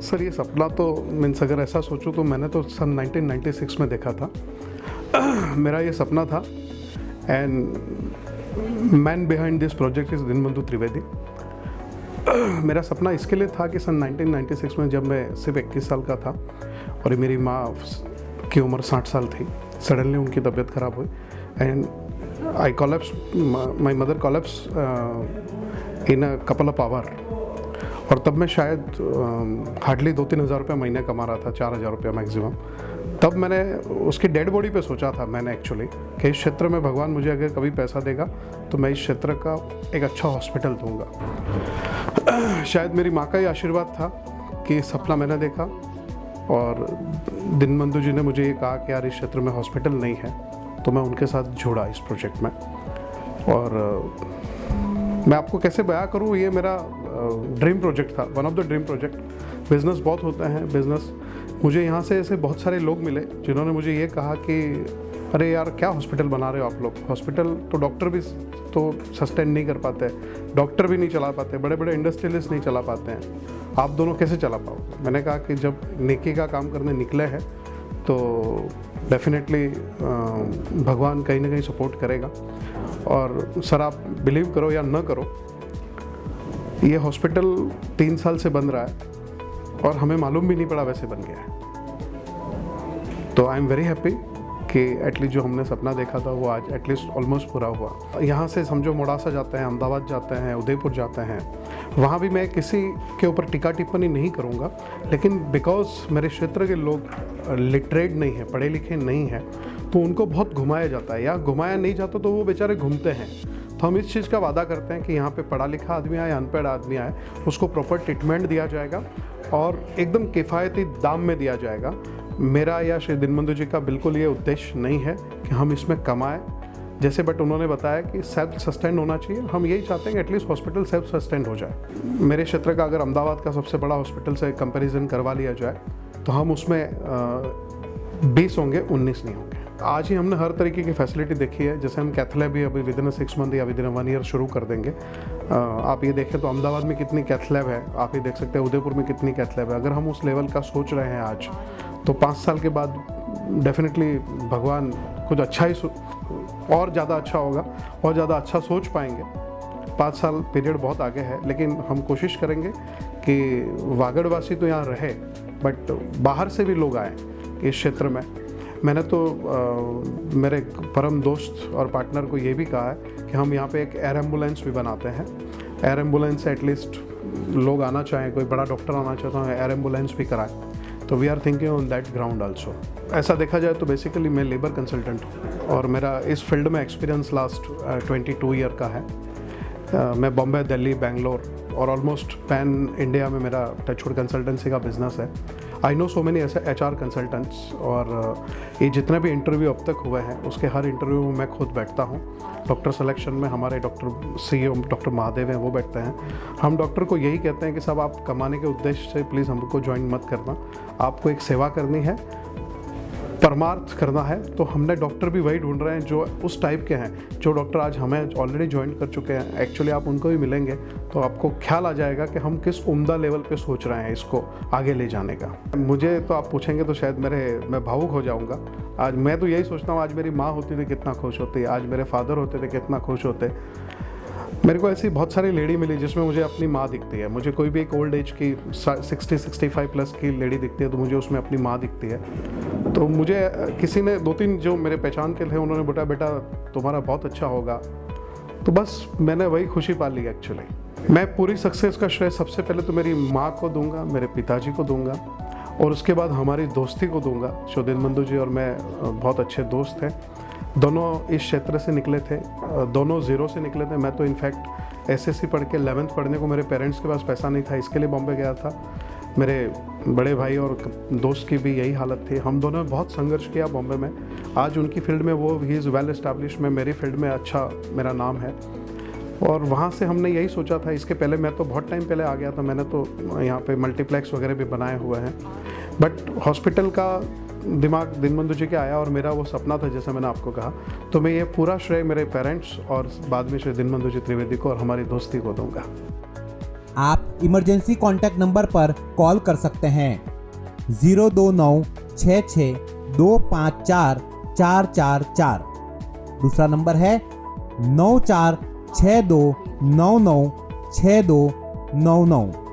Sir ये सपना तो मीन्स अगर ऐसा सोचूं तो मैंने तो सन 1996 में देखा था। मेरा ये सपना था and man behind this project is Dinbandhu Trivedi. मेरा सपना इसके लिए था कि सन 1996 में जब मैं सिर्फ 21 साल का था और मेरी माँ की उम्र 60 साल थी, सडनली उनकी तबीयत ख़राब हुई and I collapse, my mother collapse in a couple of hour. और तब मैं शायद हार्डली 2-3 हज़ार रुपये महीने कमा रहा था, 4,000 रुपये मैक्सिमम। तब मैंने उसकी डेड बॉडी पे सोचा था मैंने एक्चुअली कि इस क्षेत्र में भगवान मुझे अगर कभी पैसा देगा तो मैं इस क्षेत्र का एक अच्छा हॉस्पिटल दूंगा। शायद मेरी माँ का ही आशीर्वाद था कि सपना मैंने देखा और दीनबंधु जी ने मुझे ये कहा कि यार इस क्षेत्र में हॉस्पिटल नहीं है, तो मैं उनके साथ जुड़ा इस प्रोजेक्ट में। और मैं आपको कैसे बयां करूँ, ये मेरा ड्रीम प्रोजेक्ट था, one of the dream project. Business बहुत होते हैं, बिज़नेस मुझे यहाँ से ऐसे बहुत सारे लोग मिले जिन्होंने मुझे ये कहा कि अरे यार क्या हॉस्पिटल बना रहे हो आप लोग, हॉस्पिटल तो डॉक्टर भी तो सस्टेन नहीं कर पाते, डॉक्टर भी नहीं चला पाते, बड़े बड़े इंडस्ट्रियलिस्ट नहीं चला पाते हैं, आप दोनों कैसे चला पाओगे। मैंने कहा कि जब नेकी का काम करने निकले हैं तो डेफिनेटली भगवान कहीं ना कहीं सपोर्ट करेगा। और सर आप बिलीव करो या न करो, ये हॉस्पिटल 3 साल से बन रहा है और हमें मालूम भी नहीं पड़ा वैसे बन गया है। तो आई एम वेरी हैप्पी कि एटलीस्ट जो हमने सपना देखा था वो आज एटलीस्ट ऑलमोस्ट पूरा हुआ। यहाँ से समझो मोड़ासा जाते हैं, अहमदाबाद जाते हैं, उदयपुर जाते हैं, वहाँ भी मैं किसी के ऊपर टीका टिप्पणी नहीं करूँगा, लेकिन बिकॉज मेरे क्षेत्र के लोग लिटरेट नहीं हैं, पढ़े लिखे नहीं हैं, तो उनको बहुत घुमाया जाता है, या घुमाया नहीं जाता तो वो बेचारे घूमते हैं। तो हम इस चीज़ का वादा करते हैं कि यहाँ पे पढ़ा लिखा आदमी आए, अनपढ़ आदमी आए, उसको प्रॉपर ट्रीटमेंट दिया जाएगा और एकदम किफ़ायती दाम में दिया जाएगा। मेरा या श्री दीनबंधु जी का बिल्कुल ये उद्देश्य नहीं है कि हम इसमें कमाएं जैसे, बट उन्होंने बताया कि सेल्फ सस्टेन होना चाहिए। हम यही चाहते हैं कि एटलीस्ट हॉस्पिटल सेल्फ सस्टेन हो जाए। मेरे क्षेत्र का अगर अहमदाबाद का सबसे बड़ा हॉस्पिटल से कंपैरिजन करवा लिया जाए तो हम उसमें 20 होंगे, 19 नहीं होंगे। आज ही हमने हर तरीके की फैसिलिटी देखी है, जैसे हम कैथ लैब भी अभी विद इन 6 मंथ या विद इन 1 ईयर शुरू कर देंगे। आप ये देखें तो अहमदाबाद में कितनी कैथ लैब है, आप ये देख सकते हैं उदयपुर में कितनी कैथ लैब है। अगर हम उस लेवल का सोच रहे हैं आज, तो 5 साल के बाद डेफिनेटली भगवान कुछ अच्छा ही और ज़्यादा अच्छा होगा और ज़्यादा अच्छा सोच पाएंगे। 5 साल पीरियड बहुत आगे है, लेकिन हम कोशिश करेंगे कि वागड़वासी तो यहाँ रहे, बट बाहर से भी लोग आए इस क्षेत्र में। मैंने तो मेरे परम दोस्त और पार्टनर को ये भी कहा है कि हम यहाँ पे एक एयर एम्बुलेंस भी बनाते हैं। एयर एम्बुलेंस से एटलीस्ट लोग आना चाहें, कोई बड़ा डॉक्टर आना चाहता है, एयर एम्बुलेंस भी कराएं। तो we are thinking on that ground also. ऐसा देखा जाए तो बेसिकली मैं लेबर कंसल्टेंट हूँ और मेरा इस फील्ड में एक्सपीरियंस लास्ट 22 ईयर का है। मैं बॉम्बे, दिल्ली, बेंगलोर और ऑलमोस्ट पैन इंडिया में मेरा टचवुड कंसल्टेंसी का बिजनेस है। आई नो सो मेनी ऐसे HR कंसल्टेंट्स, और ये जितने भी इंटरव्यू अब तक हुए हैं उसके हर इंटरव्यू में मैं खुद बैठता हूँ। डॉक्टर सिलेक्शन में हमारे डॉक्टर CEO डॉक्टर महादेव हैं, वो बैठते हैं। हम डॉक्टर को यही कहते हैं कि सब आप कमाने के उद्देश्य से प्लीज़ हमको ज्वाइन मत करना, आपको एक सेवा करनी है, परमार्थ करना है। तो हमने डॉक्टर भी वही ढूंढ रहे हैं जो उस टाइप के हैं। जो डॉक्टर आज हमें ऑलरेडी ज्वाइन कर चुके हैं, एक्चुअली आप उनको भी मिलेंगे तो आपको ख्याल आ जाएगा कि हम किस उम्दा लेवल पे सोच रहे हैं इसको आगे ले जाने का। मुझे तो आप पूछेंगे तो शायद मैं भावुक हो जाऊंगा। आज मैं तो यही सोचता हूँ, आज मेरी माँ होती थी कितना खुश होती, आज मेरे फादर होते थे कितना खुश होते। मेरे को ऐसी बहुत सारी लेडी मिली जिसमें मुझे अपनी माँ दिखती है। मुझे कोई भी एक ओल्ड एज की 60-65 प्लस की लेडी दिखती है तो मुझे उसमें अपनी माँ दिखती है। तो मुझे किसी ने 2-3 जो मेरे पहचान के थे उन्होंने बोला बेटा तुम्हारा बहुत अच्छा होगा, तो बस मैंने वही खुशी पा ली एक्चुअली। मैं पूरी सक्सेस का श्रेय सबसे पहले तो मेरी माँ को दूंगा, मेरे पिताजी को दूंगा और उसके बाद हमारी दोस्ती को दूंगा। जो दीनबंधु जी और मैं बहुत अच्छे दोस्त हैं, दोनों इस क्षेत्र से निकले थे, दोनों ज़ीरो से निकले थे। मैं तो इनफैक्ट SSC पढ़ के 11th पढ़ने को मेरे पेरेंट्स के पास पैसा नहीं था, इसके लिए बॉम्बे गया था। मेरे बड़े भाई और दोस्त की भी यही हालत थी। हम दोनों ने बहुत संघर्ष किया बॉम्बे में। आज उनकी फील्ड में वो ही इज़ वेल एस्टैब्लिश, में मेरी फील्ड में अच्छा मेरा नाम है। और वहाँ से हमने यही सोचा था। इसके पहले मैं तो बहुत टाइम पहले आ गया था, मैंने तो यहाँ पे मल्टीप्लेक्स वगैरह भी बनाए हुए हैं, बट हॉस्पिटल का दिमाग दीनबंधु जी के आया और मेरा वो सपना था जैसे मैंने आपको कहा। तो मैं ये पूरा श्रेय मेरे पेरेंट्स और बाद में श्री दीनबंधु जी त्रिवेदी को और हमारी दोस्ती को दूंगा। आप इमरजेंसी कॉन्टैक्ट नंबर पर कॉल कर सकते हैं 02966254444। दूसरा नंबर है 9462996299।